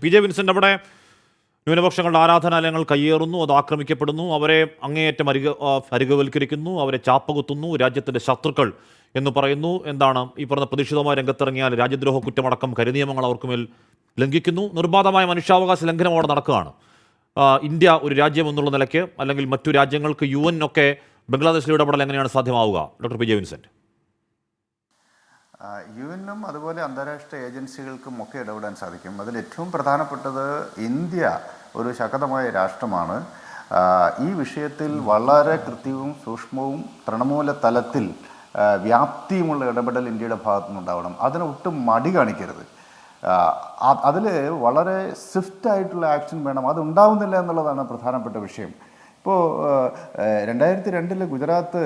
P J Vincent, അവിടെ ന്യൂനപക്ഷങ്ങളുടെ ആരാധനാലയങ്ങൾ കയ്യേറുന്നു, അത് ആക്രമിക്കപ്പെടുന്നു, അവരെ അങ്ങേയറ്റം അരികവൽക്കരിക്കുന്നു, അവരെ ചാപ്പകുത്തുന്നു, രാജ്യത്തിൻ്റെ ശത്രുക്കൾ എന്ന് പറയുന്നു. എന്താണ് ഈ പറഞ്ഞ പ്രതിഷേധവുമായി രംഗത്തിറങ്ങിയാൽ രാജ്യദ്രോഹ കുറ്റമടക്കം കരിനിയമങ്ങൾ അവർക്കുമേൽ ലംഘിക്കുന്നു, നിർബാധമായ മനുഷ്യാവകാശ ലംഘനം അവിടെ നടക്കുകയാണ്. ഇന്ത്യ ഒരു രാജ്യം എന്നുള്ള നിലയ്ക്ക് അല്ലെങ്കിൽ മറ്റു രാജ്യങ്ങൾക്ക് UN ഒക്കെ ബംഗ്ലാദേശിൽ ഇടപെടൽ എങ്ങനെയാണ് സാധ്യമാവുക? Doctor P J Vincent. UN-ഉം അതുപോലെ അന്താരാഷ്ട്ര ഏജൻസികൾക്കും ഒക്കെ ഇടപെടാൻ സാധിക്കും. അതിൽ ഏറ്റവും പ്രധാനപ്പെട്ടത് ഇന്ത്യ ഒരു ശക്തമായ രാഷ്ട്രമാണ്. ഈ വിഷയത്തിൽ വളരെ കൃത്യവും സൂക്ഷ്മവും തൃണമൂല തലത്തിൽ വ്യാപ്തിയുമുള്ള ഇടപെടൽ ഇന്ത്യയുടെ ഭാഗത്തു നിന്നുണ്ടാവണം. അതിന് ഒട്ടും മടി കാണിക്കരുത്. അതിൽ വളരെ സ്വിഫ്റ്റായിട്ടുള്ള ആക്ഷൻ വേണം. അത് ഉണ്ടാവുന്നില്ല എന്നുള്ളതാണ് പ്രധാനപ്പെട്ട വിഷയം. ഇപ്പോൾ 2002 ഗുജറാത്ത്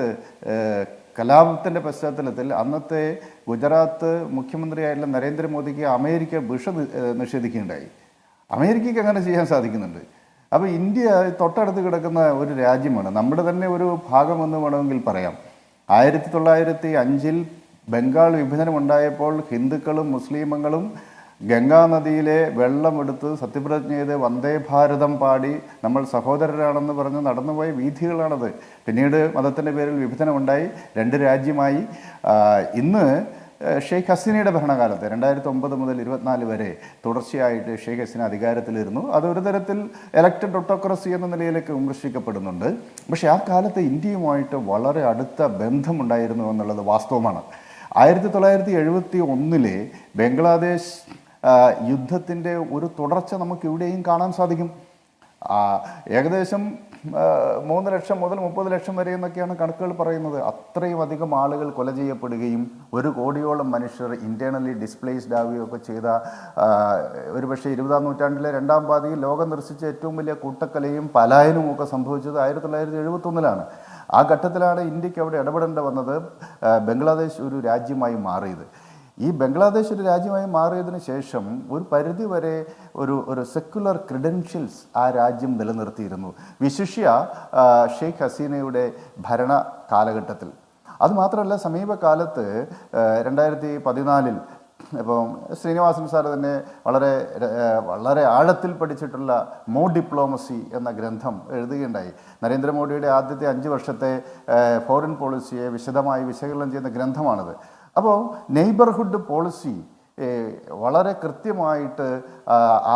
കലാപത്തിൻ്റെ പശ്ചാത്തലത്തിൽ അന്നത്തെ ഗുജറാത്ത് മുഖ്യമന്ത്രിയായിട്ടുള്ള നരേന്ദ്രമോദിക്ക് അമേരിക്ക വിസ നിഷേധിക്കുകയുണ്ടായി. അമേരിക്കയ്ക്ക് അങ്ങനെ ചെയ്യാൻ സാധിക്കുന്നുണ്ട്. അപ്പോൾ ഇന്ത്യ തൊട്ടടുത്ത് കിടക്കുന്ന ഒരു രാജ്യമാണ്, നമ്മുടെ തന്നെ ഒരു ഭാഗമെന്ന് വേണമെങ്കിൽ പറയാം. 1905 ബംഗാൾ വിഭജനം ഉണ്ടായപ്പോൾ ഹിന്ദുക്കളും മുസ്ലിമുകളും ഗംഗാനദിയിലെ വെള്ളമെടുത്ത് സത്യപ്രതിജ്ഞ ചെയ്ത് വന്ദേ ഭാരതം പാടി നമ്മൾ സഹോദരരാണെന്ന് പറഞ്ഞ് നടന്നുപോയ വീഥികളാണത്. പിന്നീട് മതത്തിൻ്റെ പേരിൽ വിഭജനമുണ്ടായി, 2 രാജ്യമായി. ഇന്ന് ഷെയ്ഖ് ഹസീനയുടെ ഭരണകാലത്ത് 2009 മുതൽ 2024 വരെ തുടർച്ചയായിട്ട് ഷെയ്ഖ് ഹസീന അധികാരത്തിലിരുന്നു. അതൊരു തരത്തിൽ എലക്റ്റഡ് ഓട്ടോക്രസി എന്ന നിലയിലേക്ക് വിമർശിക്കപ്പെടുന്നുണ്ട്. പക്ഷേ ആ കാലത്ത് ഇന്ത്യയുമായിട്ട് വളരെ അടുത്ത ബന്ധമുണ്ടായിരുന്നു എന്നുള്ളത് വാസ്തവമാണ്. 1971 ബംഗ്ലാദേശ് യുദ്ധത്തിൻ്റെ ഒരു തുടർച്ച നമുക്ക് ഇവിടെയും കാണാൻ സാധിക്കും. ഏകദേശം 3 ലക്ഷം മുതൽ 30 ലക്ഷം വരെ എന്നൊക്കെയാണ് കണക്കുകൾ പറയുന്നത്. അത്രയും അധികം ആളുകൾ കൊല ചെയ്യപ്പെടുകയും 1 കോടിയോളം മനുഷ്യർ ഇന്റേണലി ഡിസ്പ്ലേസ്ഡ് ആവുകയൊക്കെ ചെയ്ത, ഒരുപക്ഷെ 20-ാം നൂറ്റാണ്ടിലെ 2ാം പാതിയിൽ ലോകം ദർശിച്ച ഏറ്റവും വലിയ കൂട്ടക്കൊലയും പലായനവും ഒക്കെ സംഭവിച്ചത് 1971 ആ ഘട്ടത്തിലാണ് ഇന്ത്യക്ക് അവിടെ ഇടപെടേണ്ടി വന്നത്. ബംഗ്ലാദേശ് ഒരു രാജ്യമായി മാറിയത്. ഈ ബംഗ്ലാദേശ് ഒരു രാജ്യമായി മാറിയതിന് ശേഷം ഒരു പരിധി വരെ ഒരു സെക്യുലർ ക്രെഡൻഷ്യൽസ് ആ രാജ്യം നിലനിർത്തിയിരുന്നു, വിശിഷ്യ ഷെയ്ഖ് ഹസീനയുടെ ഭരണ കാലഘട്ടത്തിൽ. അതുമാത്രമല്ല, സമീപകാലത്ത് 2014 ഇപ്പം ശ്രീനിവാസൻ സാർ തന്നെ വളരെ ആഴത്തിൽ പഠിച്ചിട്ടുള്ള മോ ഡിപ്ലോമസി എന്ന ഗ്രന്ഥം എഴുതുകയുണ്ടായി. നരേന്ദ്രമോദിയുടെ ആദ്യത്തെ 5 വർഷത്തെ ഫോറിൻ പോളിസിയെ വിശദമായി വിശകലനം ചെയ്യുന്ന ഗ്രന്ഥമാണിത്. അപ്പോൾ നെയ്ബർഹുഡ് പോളിസി വളരെ കൃത്യമായിട്ട്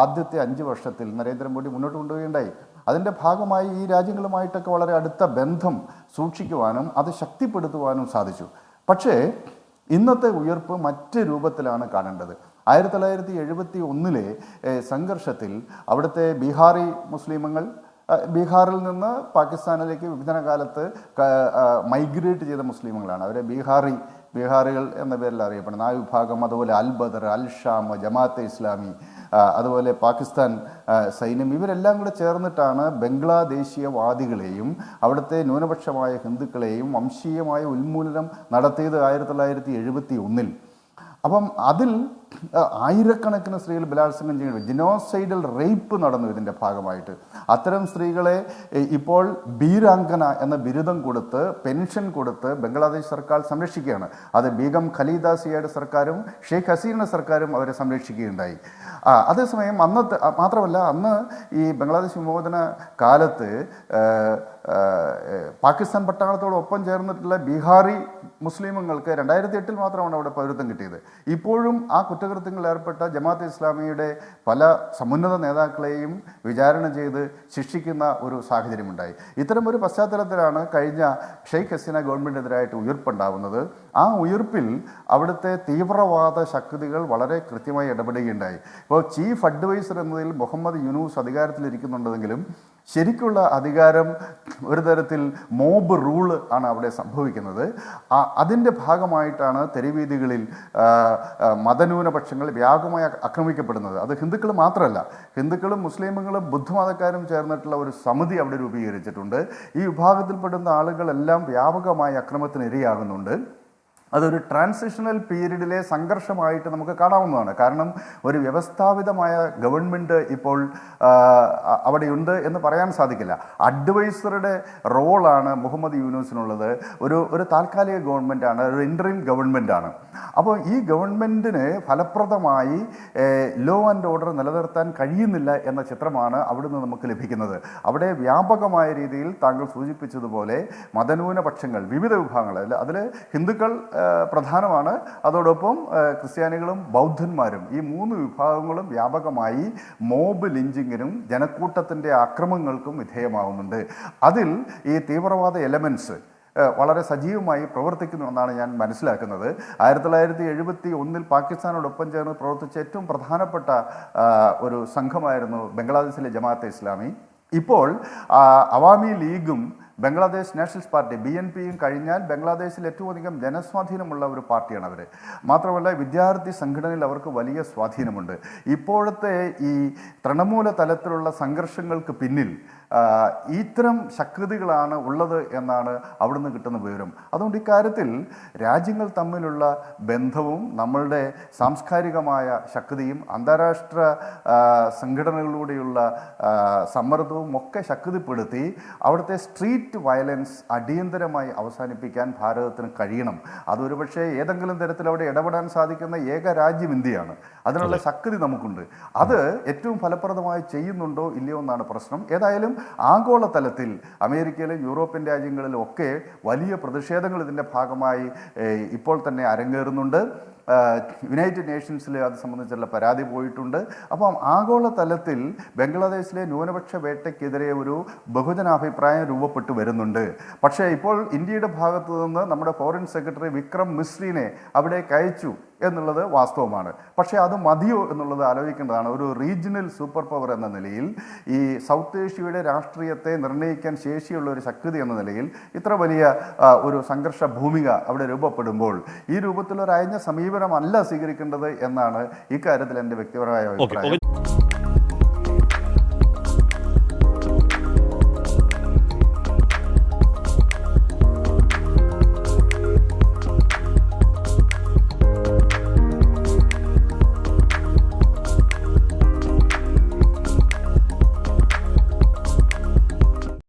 ആദ്യത്തെ 5 വർഷത്തിൽ നരേന്ദ്രമോദി മുന്നോട്ട് കൊണ്ടുപോവുകയുണ്ടായി. അതിൻ്റെ ഭാഗമായി ഈ രാജ്യങ്ങളുമായിട്ടൊക്കെ വളരെ അടുത്ത ബന്ധം സൂക്ഷിക്കുവാനും അത് ശക്തിപ്പെടുത്തുവാനും സാധിച്ചു. പക്ഷേ ഇന്നത്തെ ഉയർപ്പ് മറ്റ് രൂപത്തിലാണ് കാണേണ്ടത്. 1971 സംഘർഷത്തിൽ അവിടുത്തെ ബീഹാറി മുസ്ലിമുകൾ ബീഹാറിൽ നിന്ന് പാകിസ്ഥാനിലേക്ക് വിഭജന കാലത്ത് മൈഗ്രേറ്റ് ചെയ്ത മുസ്ലിമുകളാണ്. അവരെ ബീഹാറികൾ എന്ന പേരിൽ അറിയപ്പെടുന്ന ആ വിഭാഗം, അതുപോലെ അൽ ബദർ, അൽ ഷാം, ജമാഅത്തെ ഇസ്ലാമി, അതുപോലെ പാകിസ്ഥാൻ സൈന്യം, ഇവരെല്ലാം കൂടെ ചേർന്നിട്ടാണ് ബംഗ്ലാദേശീയവാദികളെയും അവിടുത്തെ ന്യൂനപക്ഷമായ ഹിന്ദുക്കളെയും വംശീയമായ ഉന്മൂലനം നടത്തിയത് 1971. അപ്പം അതിൽ ആയിരക്കണക്കിന് സ്ത്രീകൾ ബലാത്സംഗം ചെയ്യുന്നു, ജിനോസൈഡൽ റേപ്പ് നടന്നു. ഇതിൻ്റെ ഭാഗമായിട്ട് അത്തരം സ്ത്രീകളെ ഇപ്പോൾ ബീരാങ്കന എന്ന ബിരുദം കൊടുത്ത് പെൻഷൻ കൊടുത്ത് ബംഗ്ലാദേശ് സർക്കാർ സംരക്ഷിക്കുകയാണ്. അത് ബീഗം ഖലീദ സിയയുടെ സർക്കാരും ഷെയ്ഖ് ഹസീനയുടെ സർക്കാരും അവരെ സംരക്ഷിക്കുകയുണ്ടായി. അതേസമയം മാത്രമല്ല, അന്ന് ഈ ബംഗ്ലാദേശ് വിമോചന കാലത്ത് പാകിസ്ഥാൻ പട്ടാളത്തോടൊപ്പം ചേർന്നിട്ടുള്ള ബീഹാറി മുസ്ലിമുകൾക്ക് 2008 മാത്രമാണ് അവിടെ പൗരത്വം കിട്ടിയത്. ഇപ്പോഴും ആ കുറ്റകൃത്യങ്ങളിൽ ഏർപ്പെട്ട ജമാഅത്തെ ഇസ്ലാമിയുടെ പല സമുന്നത നേതാക്കളെയും വിചാരണ ചെയ്ത് ശിക്ഷിക്കുന്ന ഒരു സാഹചര്യമുണ്ടായി. ഇത്തരം ഒരു പശ്ചാത്തലത്തിലാണ് കഴിഞ്ഞ ഷെയ്ഖ് ഹസീന ഗവൺമെൻറ്റിനെതിരായിട്ട് ഉയർപ്പുണ്ടാവുന്നത്. ആ ഉയർപ്പിൽ അവിടുത്തെ തീവ്രവാദ ശക്തികൾ വളരെ കൃത്യമായി ഇടപെടുകയുണ്ടായി. ഇപ്പോൾ ചീഫ് അഡ്വൈസർ എന്നതിൽ മുഹമ്മദ് യൂനൂസ് അധികാരത്തിലിരിക്കുന്നുണ്ടെങ്കിലും ശരിക്കുള്ള അധികാരം ഒരു തരത്തിൽ മോബ് റൂള് ആണ് അവിടെ സംഭവിക്കുന്നത്. അതിൻ്റെ ഭാഗമായിട്ടാണ് തെരുവീതികളിൽ മതന്യൂനപക്ഷങ്ങൾ വ്യാപകമായി ആക്രമിക്കപ്പെടുന്നത്. അത് ഹിന്ദുക്കൾ മാത്രമല്ല, ഹിന്ദുക്കളും മുസ്ലിമുകളും ബുദ്ധമതക്കാരും ചേർന്നിട്ടുള്ള ഒരു സമിതി അവിടെ രൂപീകരിച്ചിട്ടുണ്ട്. ഈ വിഭാഗത്തിൽപ്പെടുന്ന ആളുകളെല്ലാം വ്യാപകമായ അക്രമത്തിന് ഇരയാകുന്നുണ്ട്. അതൊരു ട്രാൻസിഷണൽ പീരീഡിലെ സംഘർഷമായിട്ട് നമുക്ക് കാണാവുന്നതാണ്. കാരണം ഒരു വ്യവസ്ഥാപിതമായ ഗവൺമെൻറ് ഇപ്പോൾ അവിടെയുണ്ട് എന്ന് പറയാൻ സാധിക്കില്ല. അഡ്വൈസറുടെ റോളാണ് മുഹമ്മദ് യൂനൂസിനുള്ളത്. ഒരു താൽക്കാലിക ഗവൺമെൻറ്റാണ്, ഒരു ഇൻറ്ററിം ഗവൺമെൻറ്റാണ്. അപ്പോൾ ഈ ഗവൺമെൻറ്റിന് ഫലപ്രദമായി ലോ ആൻഡ് ഓർഡർ നിലനിർത്താൻ കഴിയുന്നില്ല എന്ന ചിത്രമാണ് അവിടുന്ന് നമുക്ക് ലഭിക്കുന്നത്. അവിടെ വ്യാപകമായ രീതിയിൽ താങ്കൾ സൂചിപ്പിച്ചതുപോലെ മതന്യൂനപക്ഷങ്ങൾ, വിവിധ വിഭാഗങ്ങൾ, അതിൽ ഹിന്ദുക്കൾ പ്രധാനമാണ്, അതോടൊപ്പം ക്രിസ്ത്യാനികളും ബൗദ്ധന്മാരും, ഈ 3 വിഭാഗങ്ങളും വ്യാപകമായി മോബ് ലിഞ്ചിങ്ങിനും ജനക്കൂട്ടത്തിൻ്റെ ആക്രമണങ്ങൾക്കും വിധേയമാവുന്നുണ്ട്. അതിൽ ഈ തീവ്രവാദ എലമെൻറ്റ്സ് വളരെ സജീവമായി പ്രവർത്തിക്കുന്നു എന്നാണ് ഞാൻ മനസ്സിലാക്കുന്നത്. 1971 പാകിസ്ഥാനോടൊപ്പം ചേർന്ന് പ്രവർത്തിച്ച ഏറ്റവും പ്രധാനപ്പെട്ട ഒരു സംഘമായിരുന്നു ബംഗ്ലാദേശിലെ ജമാഅത്തെ ഇസ്ലാമി. ഇപ്പോൾ അവാമി ലീഗും ബംഗ്ലാദേശ് നാഷണലിസ്റ്റ് പാർട്ടി BNPയും കഴിഞ്ഞാൽ ബംഗ്ലാദേശിൽ ഏറ്റവും അധികം ജനസ്വാധീനമുള്ള ഒരു പാർട്ടിയാണ് അവർ. മാത്രമല്ല വിദ്യാർത്ഥി സംഘടനയിൽ അവർക്ക് വലിയ സ്വാധീനമുണ്ട്. ഇപ്പോഴത്തെ ഈ തൃണമൂല തലത്തിലുള്ള സംഘർഷങ്ങൾക്ക് പിന്നിൽ ഇത്തരം ശക്തികളാണ് ഉള്ളത് എന്നാണ് അവിടുന്ന് കിട്ടുന്ന വിവരം. അതുകൊണ്ട് ഇക്കാര്യത്തിൽ രാജ്യങ്ങൾ തമ്മിലുള്ള ബന്ധവും നമ്മളുടെ സാംസ്കാരികമായ ശക്തിയും അന്താരാഷ്ട്ര സംഘടനകളിലൂടെയുള്ള സമ്മർദ്ദവും ഒക്കെ ശക്തിപ്പെടുത്തി അവിടുത്തെ സ്ട്രീറ്റ് വയലൻസ് അടിയന്തരമായി അവസാനിപ്പിക്കാൻ ഭാരതത്തിന് കഴിയണം. അതൊരു പക്ഷേ ഏതെങ്കിലും തരത്തിൽ അവിടെ ഇടപെടാൻ സാധിക്കുന്ന ഏക രാജ്യം ഇന്ത്യയാണ്. അതിനുള്ള ശക്തി നമുക്കുണ്ട്. അത് ഏറ്റവും ഫലപ്രദമായി ചെയ്യുന്നുണ്ടോ ഇല്ലയോ എന്നാണ് പ്രശ്നം. ഏതായാലും ആഗോളതലത്തിൽ അമേരിക്കയിലും യൂറോപ്യൻ രാജ്യങ്ങളിലും ഒക്കെ വലിയ പ്രതിഷേധങ്ങൾ ഇതിൻ്റെ ഭാഗമായി ഇപ്പോൾ തന്നെ അരങ്ങേറുന്നുണ്ട്. യുണൈറ്റഡ് നേഷൻസിൽ അത് സംബന്ധിച്ചുള്ള പരാതി പോയിട്ടുണ്ട്. അപ്പം ആഗോളതലത്തിൽ ബംഗ്ലാദേശിലെ ന്യൂനപക്ഷ വേട്ടയ്ക്കെതിരെ ഒരു ബഹുജനാഭിപ്രായം രൂപപ്പെട്ടു വരുന്നുണ്ട്. പക്ഷേ ഇപ്പോൾ ഇന്ത്യയുടെ ഭാഗത്തു നിന്ന് നമ്മുടെ ഫോറിൻ സെക്രട്ടറി വിക്രം മിശ്രിനെ അവിടേക്ക് അയച്ചു എന്നുള്ളത് വാസ്തവമാണ്. പക്ഷേ അത് മതിയോ എന്നുള്ളത് ആലോചിക്കേണ്ടതാണ്. ഒരു റീജിയണൽ സൂപ്പർ പവർ എന്ന നിലയിൽ, ഈ സൗത്ത് ഏഷ്യയുടെ രാഷ്ട്രീയത്തെ നിർണ്ണയിക്കാൻ ശേഷിയുള്ള ഒരു ശക്തി എന്ന നിലയിൽ ഇത്ര വലിയ ഒരു സംഘർഷ ഭൂമിക അവിടെ രൂപപ്പെടുമ്പോൾ ഈ രൂപത്തിലൊരു അയഞ്ഞ സമീപനമല്ല സ്വീകരിക്കേണ്ടത് എന്നാണ് ഇക്കാര്യത്തിൽ എൻ്റെ വ്യക്തിപരമായ അഭിപ്രായം.